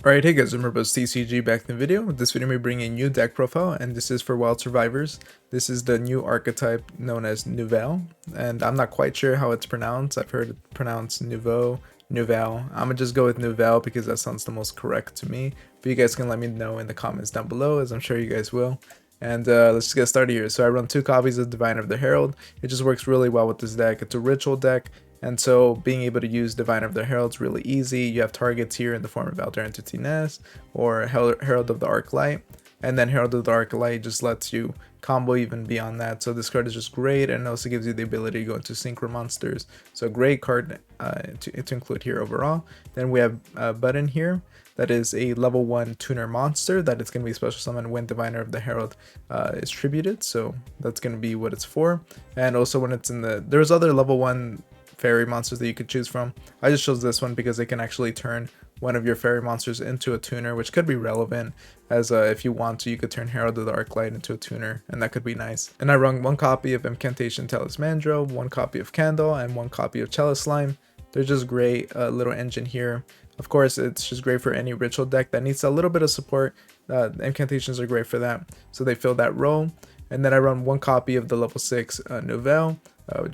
Alright, hey guys, remember TCG back in the video. This video may bring a new deck profile, and this is for Wild Survivors. This is the new archetype known as Nouvelle, and I'm not quite sure how it's pronounced. I've heard it pronounced Nouveau, Nouvelle. I'm gonna just go with Nouvelle because that sounds the most correct to me. But you guys can let me know in the comments down below, as I'm sure you guys will. And let's just get started here. So I run 2 copies of Diviner of the Herald. It just works really well with this deck. It's a ritual deck. And so being able to use Diviner of the Herald is really easy. You have targets here in the form of Elder Entity Nest or Herald of the Arclight. And then Herald of the Arclight just lets you combo even beyond that. So this card is just great, and it also gives you the ability to go into Synchro Monsters. So great card to include here overall. Then we have a button here that is a level 1 tuner monster that it's going to be special summoned when Diviner of the Herald is tributed. So that's going to be what it's for. And also when it's in the... There's other level 1 fairy monsters that you could choose from. I just chose this one because it can actually turn one of your fairy monsters into a tuner, which could be relevant, as if you want to, you could turn Herald of the Arclight into a tuner, and that could be nice. And I run 1 copy of Incantation Talismandro, 1 copy of Candle, and 1 copy of Chalice Slime. They're just great, little engine here. Of course, it's just great for any ritual deck that needs a little bit of support. Incantations are great for that, so they fill that role. And then I run 1 copy of the level 6 Nouvelle,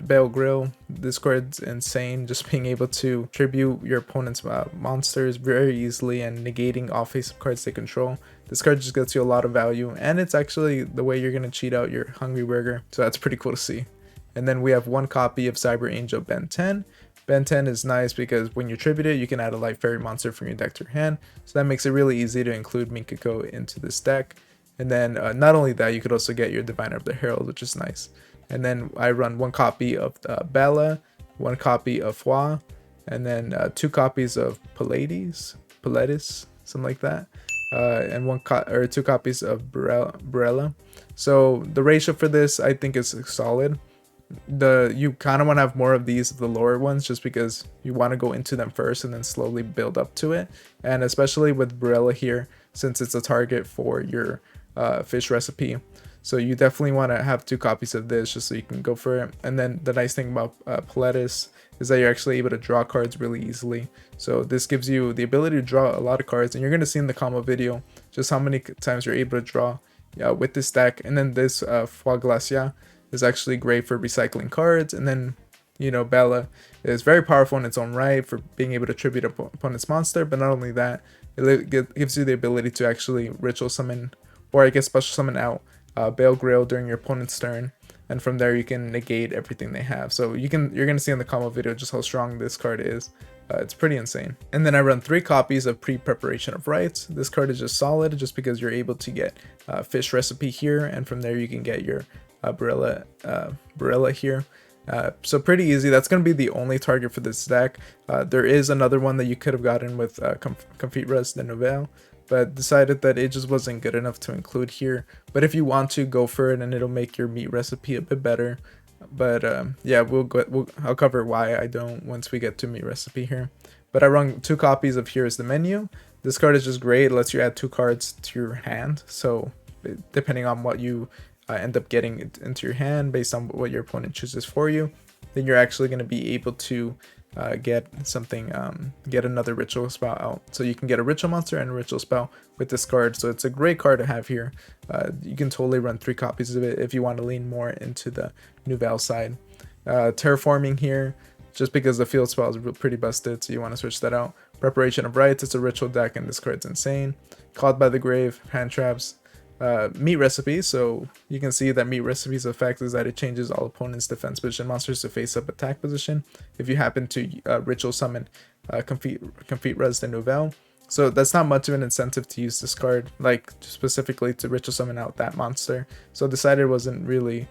Bale Grill. This card's insane, just being able to tribute your opponent's monsters very easily and negating all face-up cards they control. This card just gets you a lot of value, and it's actually the way you're going to cheat out your Hungry Burger, so that's pretty cool to see. And then we have 1 copy of Cyber Angel Ben 10. Ben 10 is nice because when you tribute it, you can add a light fairy monster from your deck to your hand, so that makes it really easy to include Mikanko into this deck. And then not only that, you could also get your Diviner of the Herald, which is nice. And then I run 1 copy of Bella, 1 copy of Foi, and then 2 copies of Pallades, something like that, and 2 copies of Barella. So the ratio for this, I think, is solid. You kind of want to have more of these, the lower ones, just because you want to go into them first and then slowly build up to it. And especially with Barella here, since it's a target for your fish recipe, so you definitely want to have 2 copies of this just so you can go for it. And then the nice thing about Pallades is that you're actually able to draw cards really easily. So this gives you the ability to draw a lot of cards, and you're going to see in the combo video just how many times you're able to draw with this deck. And then this Foie Glacia is actually great for recycling cards. And then, you know, Bella is very powerful in its own right for being able to tribute opponent's monster. But not only that, it gives you the ability to actually ritual summon, or I guess special summon out Bale Grill during your opponent's turn, and from there you can negate everything they have. So you're gonna see in the combo video just how strong this card is. It's pretty insane. And then I run 3 copies of Pre-Preparation of Rites. This card is just solid just because you're able to get fish recipe here, and from there you can get your Barilla here. So pretty easy. That's going to be the only target for this deck. There is another one that you could have gotten with Confit Res de Nouvelle, but decided that it just wasn't good enough to include here. But if you want to, go for it, and it'll make your meat recipe a bit better. But yeah, I'll cover why I don't once we get to meat recipe here. But I run 2 copies of Here's the Menu. This card is just great. It lets you add 2 cards to your hand. So depending on what you end up getting into your hand based on what your opponent chooses for you, then you're actually going to be able to get something, get another ritual spell out. So you can get a ritual monster and a ritual spell with this card. So it's a great card to have here. You can totally run 3 copies of it if you want to lean more into the Nouvelle side. Terraforming here, just because the field spell is pretty busted, so you want to switch that out. Preparation of Rites, it's a ritual deck, and this card's insane. Called by the Grave, hand traps. Meat recipe, so you can see that meat recipe's effect is that it changes all opponents' defense position monsters to face up attack position if you happen to ritual summon Confit Res de Nouvelle. So that's not much of an incentive to use this card, like specifically to ritual summon out that monster. So decided it wasn't really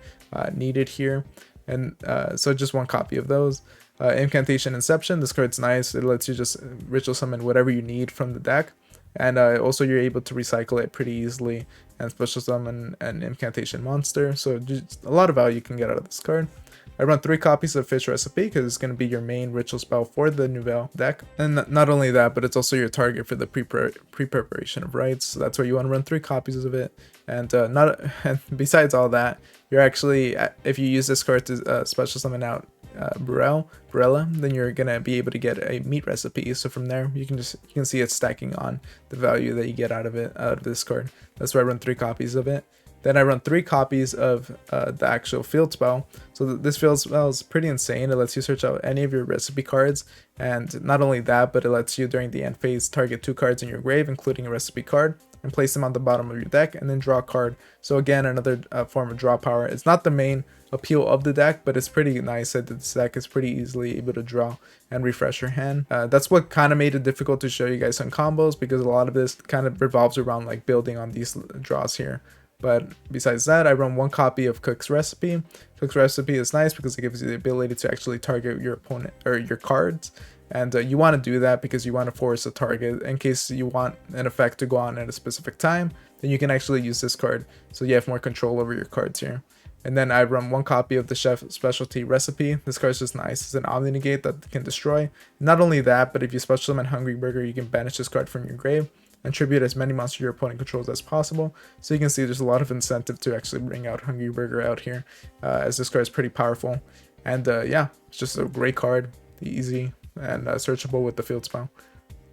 needed here, and so just 1 copy of those. Incantation Inception, this card's nice. It lets you just ritual summon whatever you need from the deck. And also you're able to recycle it pretty easily and special summon an incantation monster. So just a lot of value you can get out of this card. I run 3 copies of Fish Recipe because it's going to be your main ritual spell for the Nouvelle deck. And not only that, but it's also your target for the pre-preparation of rites. So that's why you want to run 3 copies of it. And and besides all that, you're actually, if you use this card to special summon out Barella, then you're gonna be able to get a meat recipe. So from there, you can see it stacking on the value that you get out of this card. That's why I run 3 copies of it. Then I run 3 copies of the actual field spell. So this field spell is pretty insane. It lets you search out any of your recipe cards, and not only that, but it lets you during the end phase target 2 cards in your grave, including a recipe card, and place them on the bottom of your deck, and then draw a card. So again, another form of draw power. It's not the main appeal of the deck, but it's pretty nice that this deck is pretty easily able to draw and refresh your hand. That's what kind of made it difficult to show you guys some combos, because a lot of this kind of revolves around like building on these draws here. But besides that, I run 1 copy of Cook's Recipe. Cook's Recipe is nice because it gives you the ability to actually target your opponent or your cards. And you want to do that because you want to force a target in case you want an effect to go on at a specific time. Then you can actually use this card, so you have more control over your cards here. And then I run 1 copy of the Chef Specialty Recipe. This card's just nice. It's an Omni Negate that can destroy. Not only that, but if you special summon Hungry Burger, you can banish this card from your grave and tribute as many monsters your opponent controls as possible. So you can see there's a lot of incentive to actually bring out Hungry Burger out here, as this card is pretty powerful. And yeah, it's just a great card, easy and searchable with the field spell.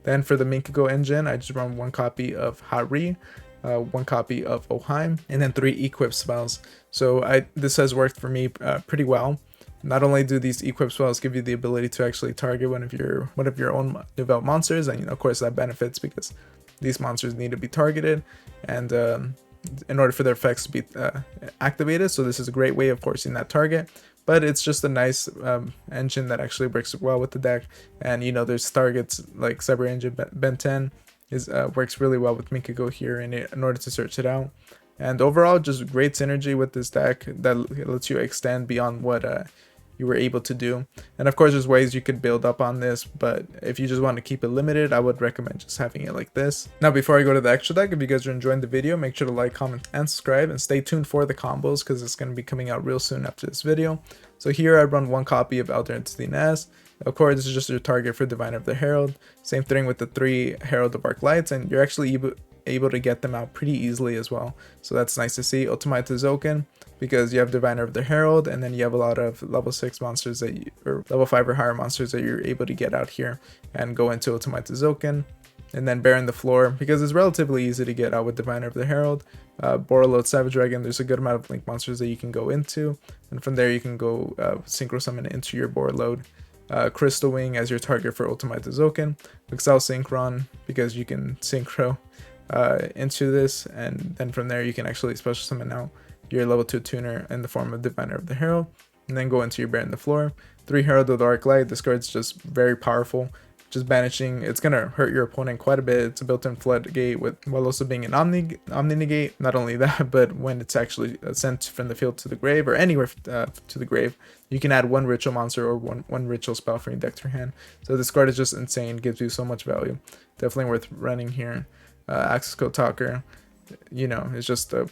Then for the Mikanko Engine, I just run 1 copy of Hari, 1 copy of Oheim, and then 3 equip spells. So this has worked for me pretty well. Not only do these equip spells give you the ability to actually target one of your own Nouvelle monsters, and of course that benefits because these monsters need to be targeted, and in order for their effects to be activated. So this is a great way of forcing that target. But it's just a nice engine that actually works well with the deck. And there's targets like Cyber Engine Ben 10 works really well with Mikanko here in order to search it out. And overall, just great synergy with this deck that lets you extend beyond what you were able to do. And of course, there's ways you could build up on this, but if you just want to keep it limited, I would recommend just having it like this. Now, before I go to the extra deck, if you guys are enjoying the video, make sure to like, comment, and subscribe, and stay tuned for the combos because it's going to be coming out real soon after this video. So here I run 1 copy of Elder Entity Naz. Of course, this is just your target for Diviner of the Herald. Same thing with the 3 Herald of Arc Lights, and you're actually able to get them out pretty easily as well. So that's nice to see. Ultimate Zoken, because you have Diviner of the Herald, and then you have a lot of level 6 monsters or level 5 or higher monsters that you're able to get out here and go into Ultimate Zoken. And then Baron the Floor, because it's relatively easy to get out with Diviner of the Herald. Borreload Savage Dragon, there's a good amount of link monsters that you can go into, and from there you can go Synchro Summon into your Borreload. Crystal Wing as your target for Ultimate Zoken. Excel Synchron, because you can Synchro into this, and then from there you can actually special summon out your level 2 tuner in the form of Diviner of the Herald, and then go into your Baron the Floor. 3 Herald of the Arc Light, this card's just very powerful. Just banishing, it's gonna hurt your opponent quite a bit. It's a built-in floodgate while also being an omni negate. Not only that, but when it's actually sent from the field to the grave or anywhere to the grave, you can add 1 ritual monster or one ritual spell from your deck to your hand. So this card is just insane, gives you so much value. Definitely worth running here. Access Code Talker, it's just a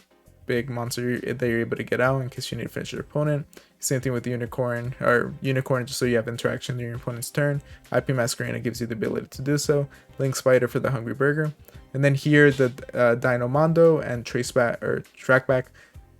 big monster that you're able to get out in case you need to finish your opponent. Same thing with Unicorn, just so you have interaction during your opponent's turn. IP Masquerena gives you the ability to do so. Link Spider for the Hungry Burger. And then here the Dino Mondo and Trackback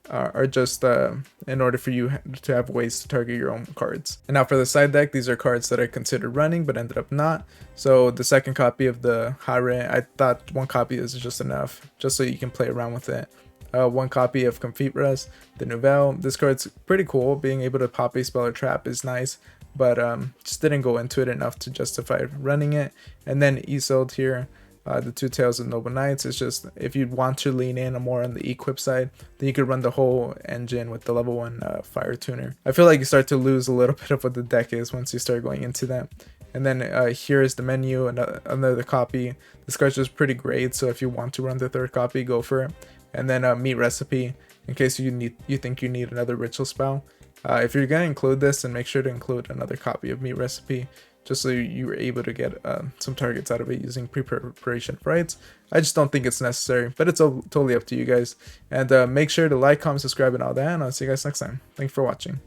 are just in order for you to have ways to target your own cards. And now for the side deck, these are cards that I considered running but ended up not. So the second copy of the Hare, I thought 1 copy is just enough, just so you can play around with it. 1 copy of Confitras, the Nouvelle. This card's pretty cool. Being able to pop a spell or trap is nice, but just didn't go into it enough to justify running it. And then Isolde here, the 2 Tails of Noble Knights. It's just, if you want to lean in more on the equip side, then you could run the whole engine with the level 1 fire tuner. I feel like you start to lose a little bit of what the deck is once you start going into that. And then here is the menu, another copy. This card's just pretty great, so if you want to run the 3rd copy, go for it. And then Meat Recipe, in case you think you need another ritual spell. If you're gonna include this, then make sure to include another copy of Meat Recipe, just so you were able to get some targets out of it using pre-preparation rights. I just don't think it's necessary, but it's totally up to you guys. And make sure to like, comment, subscribe, and all that, and I'll see you guys next time. Thanks for watching.